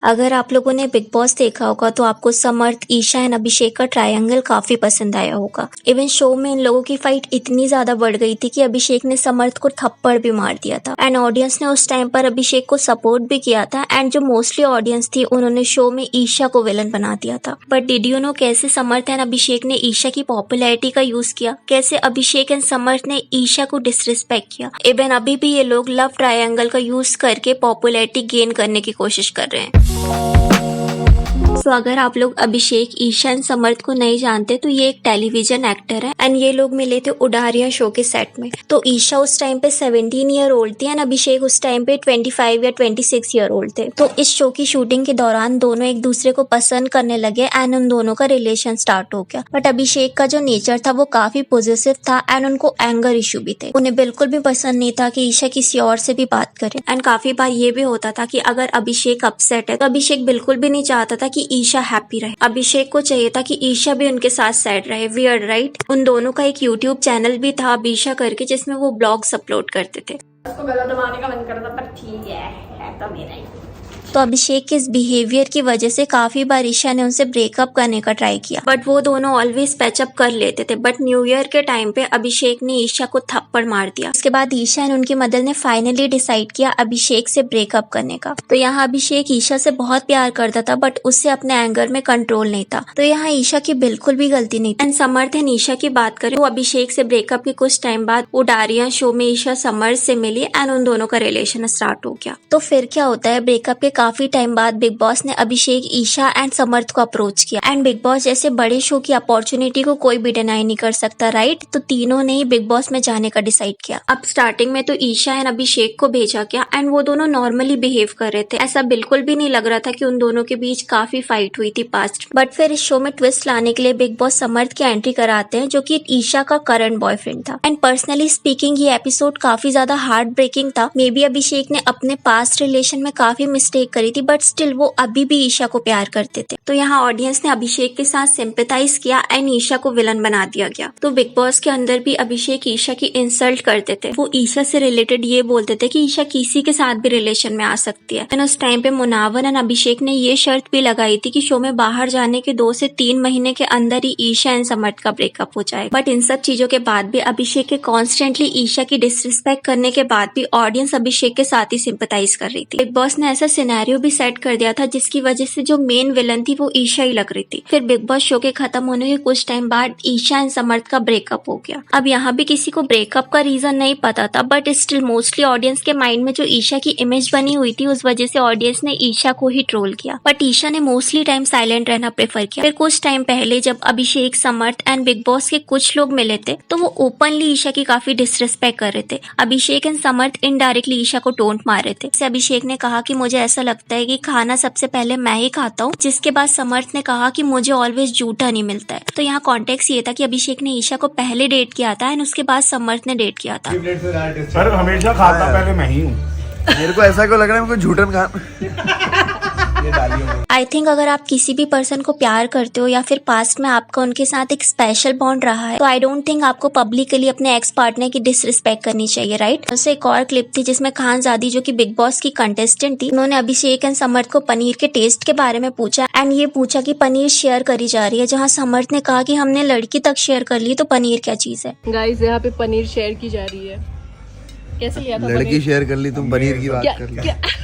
अगर आप लोगों ने बिग बॉस देखा होगा तो आपको समर्थ, ईशा एंड अभिषेक का ट्रायंगल काफी पसंद आया होगा। इवन शो में इन लोगों की फाइट इतनी ज्यादा बढ़ गई थी कि अभिषेक ने समर्थ को थप्पड़ भी मार दिया था एंड ऑडियंस ने उस टाइम पर अभिषेक को सपोर्ट भी किया था एंड जो मोस्टली ऑडियंस थी उन्होंने शो में ईशा को विलन बना दिया था। बट डिड यू नो कैसे समर्थ एंड अभिषेक ने ईशा की पॉपुलैरिटी का यूज किया, कैसे अभिषेक एंड समर्थ ने ईशा को डिसरिस्पेक्ट किया। इवन अभी भी ये लोग लव ट्रायंगल का यूज करके पॉपुलैरिटी गेन करने की कोशिश कर रहे हैं। तो अगर आप लोग अभिषेक, ईशा एंड समर्थ को नहीं जानते तो ये एक टेलीविजन एक्टर है एंड ये लोग मिले थे उडारिया शो के सेट में। तो ईशा उस टाइम पे 17 ईयर ओल्ड थी एंड अभिषेक उस टाइम पे 25 या 26 ईयर ओल्ड थे। तो इस शो की शूटिंग के दौरान दोनों एक दूसरे को पसंद करने लगे एंड उन दोनों का रिलेशन स्टार्ट हो गया। बट अभिषेक का जो नेचर था वो काफी पॉजिटिव था एंड उनको एंगर इशू भी थे। उन्हें बिल्कुल भी पसंद नहीं था कि ईशा किसी और से भी बात करे एंड काफी बार ये भी होता था कि अगर अभिषेक अपसेट है तो अभिषेक बिल्कुल भी नहीं चाहता था कि ईशा हैप्पी रहे। अभिषेक को चाहिए था कि ईशा भी उनके साथ सैड रहे। Weird right. उन दोनों का एक यूट्यूब चैनल भी था अभिषा करके जिसमें वो ब्लॉग्स अपलोड करते थे। उसको गला दबाने का मन कर रहा था पर ठीक है तो मेरा ही। तो अभिषेक के इस बिहेवियर की वजह से काफी बार ईशा ने उनसे ब्रेकअप करने का ट्राई किया बट वो दोनों ऑलवेज पैचअप कर लेते थे। बट न्यू ईयर के टाइम पे अभिषेक ने ईशा को थप्पड़ मार दिया। उसके बाद ईशा एंड उनकी मदर ने फाइनली डिसाइड किया अभिषेक से ब्रेकअप करने का। तो यहाँ अभिषेक ईशा से बहुत प्यार करता था बट उससे अपने एंगर में कंट्रोल नहीं था। तो यहाँ ईशा की बिल्कुल भी गलती नहीं थी। एंड समर्थ एंड ईशा की बात करें तो अभिषेक से ब्रेकअप के कुछ टाइम बाद उडारिया शो में ईशा समर्थ से मिली एंड उन दोनों का रिलेशन स्टार्ट हो गया। तो फिर क्या होता है, ब्रेकअप के काफी टाइम बाद बिग बॉस ने अभिषेक, ईशा एंड समर्थ को अप्रोच किया एंड बिग बॉस जैसे बड़े शो की अपॉर्चुनिटी को कोई भी डिनाई नहीं कर सकता राइट। तो तीनों ने ही बिग बॉस में जाने का डिसाइड किया। अब स्टार्टिंग में तो ईशा एंड अभिषेक को भेजा गया एंड वो दोनों नॉर्मली बिहेव कर रहे थे। ऐसा बिल्कुल भी नहीं लग रहा था कि उन दोनों के बीच काफी फाइट हुई थी पास्ट। बट फिर इस शो में ट्विस्ट लाने के लिए बिग बॉस समर्थ की एंट्री कराते हैं जो कि ईशा का करंट बॉयफ्रेंड था। एंड पर्सनली स्पीकिंग ये एपिसोड काफी ज्यादा हार्ट ब्रेकिंग था। मे बी अभिषेक ने अपने पास्ट रिलेशन में काफी मिस्टेक करी थी बट स्टिल वो अभी भी ईशा को प्यार करते थे। तो यहाँ ऑडियंस ने अभिषेक के साथ सिंपैथाइज किया एंड ईशा को विलन बना दिया गया। तो बिग बॉस के अंदर भी अभिषेक ईशा की इंसल्ट करते थे। वो ईशा से रिलेटेड ये बोलते थे कि ईशा किसी के साथ भी रिलेशन में आ सकती है। एंड उस टाइम पे मुनावर एंड अभिषेक ने ये शर्त भी लगाई थी कि शो में बाहर जाने के 2 से 3 महीने के अंदर ही ईशा एंड समर्थ का ब्रेकअप हो जाएगा। बट इन सब चीजों के बाद भी अभिषेक के कॉन्स्टेंटली ईशा की डिसरिस्पेक्ट करने के बाद भी ऑडियंस अभिषेक के साथ ही सिंपैथाइज कर रही थी। बिग बॉस ने ऐसा सिनेरियो भी सेट कर दिया था जिसकी वजह से जो मेन विलन थी वो ईशा ही लग रही थी। फिर बिग बॉस शो के खत्म होने के कुछ टाइम बाद ईशा एंड समर्थ का ब्रेकअप हो गया। अब यहाँ भी किसी को ब्रेकअप का रीजन नहीं पता था बट स्टिल मोस्टली ऑडियंस के माइंड में जो ईशा की इमेज बनी हुई थी उस वजह से ऑडियंस ने ईशा को ही ट्रोल किया। बट ईशा ने मोस्टली टाइम साइलेंट रहना प्रेफर किया। फिर कुछ टाइम पहले जब अभिषेक, समर्थ एंड बिग बॉस के कुछ लोग मिले थे तो वो ओपनली ईशा की काफी डिसरिस्पेक्ट कर रहे थे। अभिषेक एंड समर्थ इनडायरेक्टली ईशा को टोंट मार रहे थे। अभिषेक ने कहा कि मुझे ऐसा लगता है कि खाना सबसे पहले मैं ही खाता हूँ, जिसके बाद समर्थ ने कहा कि मुझे ऑलवेज झूठा नहीं मिलता है। तो यहाँ कॉन्टेक्स्ट ये था कि अभिषेक ने ईशा को पहले डेट किया था एंड उसके बाद समर्थ ने डेट किया था। सर हमेशा खाता पहले मैं ही हूँ। मेरे को ऐसा क्यों लग रहा है, मेरे को झूठन खा आई थिंक अगर आप किसी भी पर्सन को प्यार करते हो या फिर पास्ट में आपका उनके साथ एक स्पेशल बॉन्ड रहा है तो आई डोंट थिंक आपको पब्लिकली अपने एक्स पार्टनर की डिसरिस्पेक्ट करनी चाहिए राइट। उससे एक और क्लिप थी जिसमें खानजादी जो कि बिग बॉस की कंटेस्टेंट थी, उन्होंने अभिषेक एंड समर्थ को पनीर के टेस्ट के बारे में पूछा एंड ये पूछा कि पनीर शेयर करी जा रही है, जहाँ समर्थ ने कहा कि हमने लड़की तक शेयर कर ली तो पनीर क्या चीज है। गाइस यहाँ पे पनीर शेयर की जा रही है। कैसे लिया था लड़की शेयर कर ली, तुम पनीर की बात कर ली।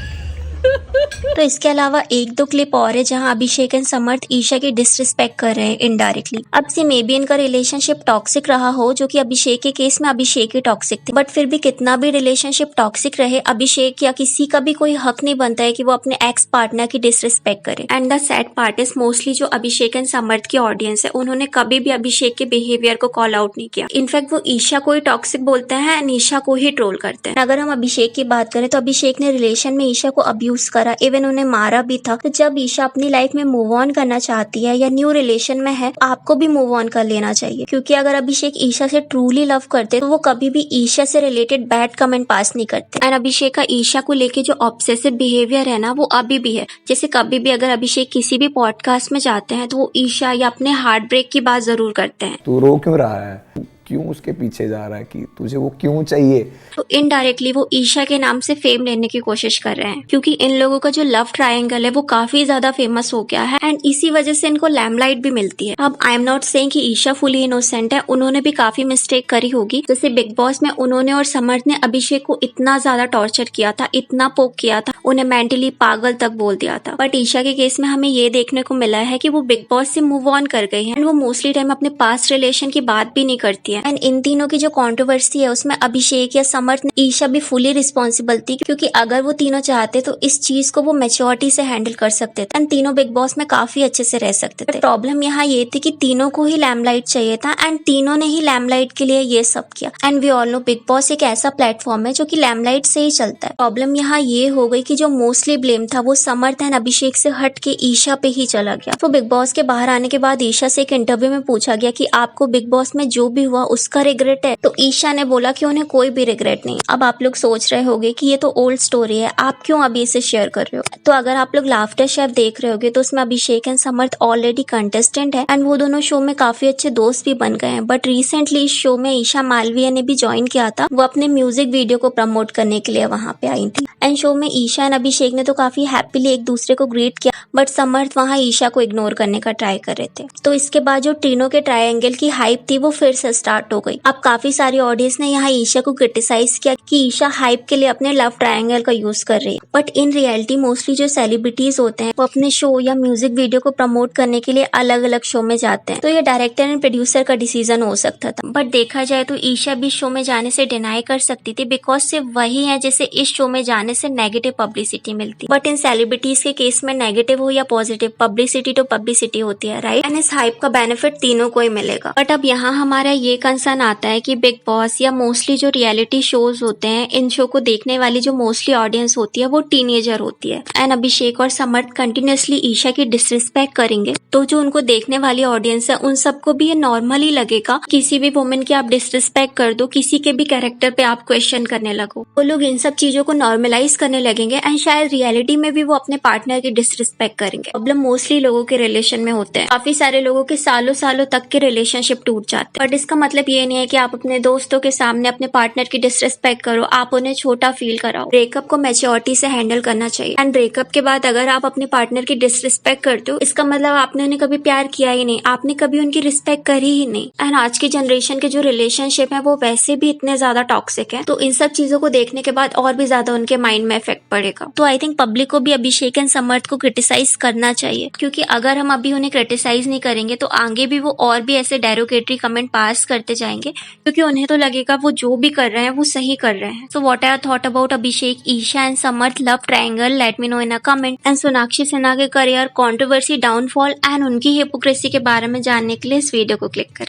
तो इसके अलावा 1-2 क्लिप और है जहां अभिषेक एंड समर्थ ईशा की डिसरिस्पेक्ट कर रहे हैं इनडायरेक्टली। अब से मे बी इनका रिलेशनशिप टॉक्सिक रहा हो, जो कि अभिषेक के केस में अभिषेक ही टॉक्सिक थे। बट फिर भी कितना भी रिलेशनशिप टॉक्सिक रहे, अभिषेक या किसी का भी कोई हक नहीं बनता है कि वो अपने एक्स पार्टनर की डिसरिस्पेक्ट करे। And the sad part is mostly जो अभिषेक एंड समर्थ की ऑडियंस है उन्होंने कभी भी अभिषेक के बिहेवियर को कॉल आउट नहीं किया। इनफैक्ट वो ईशा को ही टॉक्सिक बोलते हैं एंड ईशा को ही ट्रोल करते हैं। अगर हम अभिषेक की बात करें तो अभिषेक ने रिलेशन में ईशा को अब्यूज करा, इवन उन्हें मारा भी था। तो जब ईशा अपनी लाइफ में मूव ऑन करना चाहती है या न्यू रिलेशन में है, आपको भी मूव ऑन कर लेना चाहिए, क्योंकि अगर अभिषेक ईशा से ट्रूली लव करते तो वो कभी भी ईशा से रिलेटेड बैड कमेंट पास नहीं करते। एंड अभिषेक का ईशा को लेके जो ऑब्सेसिव बिहेवियर है ना वो अभी भी है। जैसे कभी भी अगर अभिषेक किसी भी पॉडकास्ट में जाते हैं तो वो ईशा या अपने हार्ट ब्रेक की बात जरूर करते हैं। तू रो क्यों रहा है? क्यों उसके पीछे जा रहा है, कि तुझे वो क्यों चाहिए। तो इनडायरेक्टली वो ईशा के नाम से फेम लेने की कोशिश कर रहे हैं, क्योंकि इन लोगों का जो लव ट्रायंगल है वो काफी ज्यादा फेमस हो गया है एंड इसी वजह से इनको लैमलाइट भी मिलती है। अब आई एम नॉट सेइंग कि ईशा फुली इनोसेंट है, उन्होंने भी काफी मिस्टेक करी होगी। जैसे बिग बॉस में उन्होंने और समर्थ ने अभिषेक को इतना ज्यादा टॉर्चर किया था, इतना पोक किया था, उन्हें मेंटली पागल तक बोल दिया था। बट ईशा के केस में हमें ये देखने को मिला है कि वो बिग बॉस से मूव ऑन कर गई है एंड वो मोस्टली टाइम अपने पास्ट रिलेशन की बात भी नहीं करती है। एंड इन तीनों की जो कंट्रोवर्सी है उसमें अभिषेक या समर्थ ने ईशा भी फुली रिस्पॉन्सिबल थी, क्योंकि अगर वो तीनों चाहते तो इस चीज को वो मैच्योरिटी से हैंडल कर सकते थे एंड तीनों बिग बॉस में काफी अच्छे से रह सकते थे। प्रॉब्लम यहाँ ये थी कि तीनों को ही लैमलाइट चाहिए था एंड तीनों ने ही लैमलाइट के लिए ये सब किया। And we all know Bigg Boss एक ऐसा प्लेटफॉर्म है जो कि लैमलाइट से ही चलता है। प्रॉब्लम यहाँ ये हो गई कि जो मोस्टली ब्लेम था वो समर्थ एंड अभिषेक से हट के ईशा पे ही चला गया। तो बिग बॉस के बाहर आने के बाद ईशा से एक इंटरव्यू में पूछा गया कि आपको बिग बॉस में जो भी हुआ उसका रिग्रेट है, तो ईशा ने बोला कि उन्हें कोई भी रिग्रेट नहीं। अब आप लोग सोच रहे होंगे कि ये तो ओल्ड स्टोरी है, आप क्यों अभी इसे शेयर कर रहे हो। तो अगर आप लोग लाफ्टर शेफ देख रहे होगे तो उसमें अभिषेक एंड समर्थ ऑलरेडी कंटेस्टेंट है एंड वो दोनों शो में काफी अच्छे दोस्त भी बन गए हैं। बट रिसेंटली इस शो में ईशा मालवीय ने भी ज्वाइन किया था, वो अपने म्यूजिक वीडियो को प्रमोट करने के लिए वहां पे आई थी। एंड शो में ईशा एंड अभिषेक ने तो काफी हैप्पीली एक दूसरे को ग्रीट किया, बट समर्थ वहां ईशा को इग्नोर करने का ट्राई कर रहे थे। तो इसके बाद जो तीनों के ट्रायंगल की हाइप थी वो फिर से स्टार्ट हो गई। अब काफी सारी ऑडियंस ने यहाँ ईशा को क्रिटिसाइज किया कि ईशा हाइप के लिए अपने लव ट्रायंगल का यूज कर रही है। बट इन रियलिटी मोस्टली जो सेलिब्रिटीज होते हैं वो अपने शो या म्यूजिक वीडियो को प्रमोट करने के लिए अलग अलग शो में जाते हैं। तो ये डायरेक्टर एंड प्रोड्यूसर का डिसीजन हो सकता था, बट देखा जाए तो ईशा भी शो में जाने से डिनाई कर सकती थी, बिकॉज सिर्फ वही है जिसे इस शो में जाने से नेगेटिव पब्लिसिटी मिलती। बट इन सेलिब्रिटीज के केस में नेगेटिव हो या पॉजिटिव, पब्लिसिटी तो पब्लिसिटी होती है, राइट। एंड इस हाइप का बेनिफिट तीनों को ही मिलेगा। बट अब यहाँ हमारा ये कंसर्न आता है कि बिग बॉस या मोस्टली जो रियलिटी शोज होते हैं, इन शो को देखने वाली जो मोस्टली ऑडियंस होती है वो टीनेजर होती है एंड अभिषेक और समर्थ कंटिन्यूअसली ईशा की डिसरिस्पेक्ट करेंगे, तो जो उनको देखने वाली ऑडियंस है उन सबको भी ये नॉर्मली लगेगा। किसी भी वुमेन की आप डिसरिस्पेक्ट कर दो, किसी के भी कैरेक्टर पे आप क्वेश्चन करने लगो, वो लोग इन सब चीजों को नॉर्मलाइज करने लगेंगे एंड शायद रियलिटी में भी वो अपने पार्टनर की डिसरिस्पेक्ट करेंगे। प्रॉब्लम मोस्टली लोगों के रिलेशन में होते हैं, काफी सारे लोगों के सालों सालों तक के रिलेशनशिप टूट जाते हैं। बट इसका मतलब ये नहीं है कि आप अपने दोस्तों के सामने अपने पार्टनर की डिसरिस्पेक्ट करो, आप उन्हें छोटा फील कराओ। ब्रेकअप को मैच्योरिटी से हैंडल करना चाहिए एंड ब्रेकअप के बाद अगर आप अपने पार्टनर की डिसरिस्पेक्ट करते हो, इसका मतलब आपने उन्हें कभी प्यार किया ही नहीं, आपने कभी उनकी रिस्पेक्ट करी ही नहीं। एंड आज की जनरेशन के जो रिलेशनशिप है वो वैसे भी इतने ज्यादा टॉक्सिक है, तो इन सब चीजों को देखने के बाद और भी ज्यादा उनके माइंड में इफेक्ट पड़ेगा। तो आई थिंक पब्लिक को भी अभिषेक एंड समर्थ को क्रिटिसाइज करना चाहिए, क्योंकि अगर हम अभी उन्हें क्रिटिसाइज नहीं करेंगे तो आगे भी वो और भी ऐसे डेरोगेटरी कमेंट पास करते जाएंगे, क्योंकि उन्हें तो लगेगा वो जो भी कर रहे हैं वो सही कर रहे हैं। So what are thought about Abhishek, Isha and Samarth love triangle? Let me know in a comment. And Sonakshi Sinha के करियर, कंट्रोवर्सी, डाउनफॉल एंड उनकी हिपोक्रेसी के बारे में जानने के लिए इस वीडियो को क्लिक करें।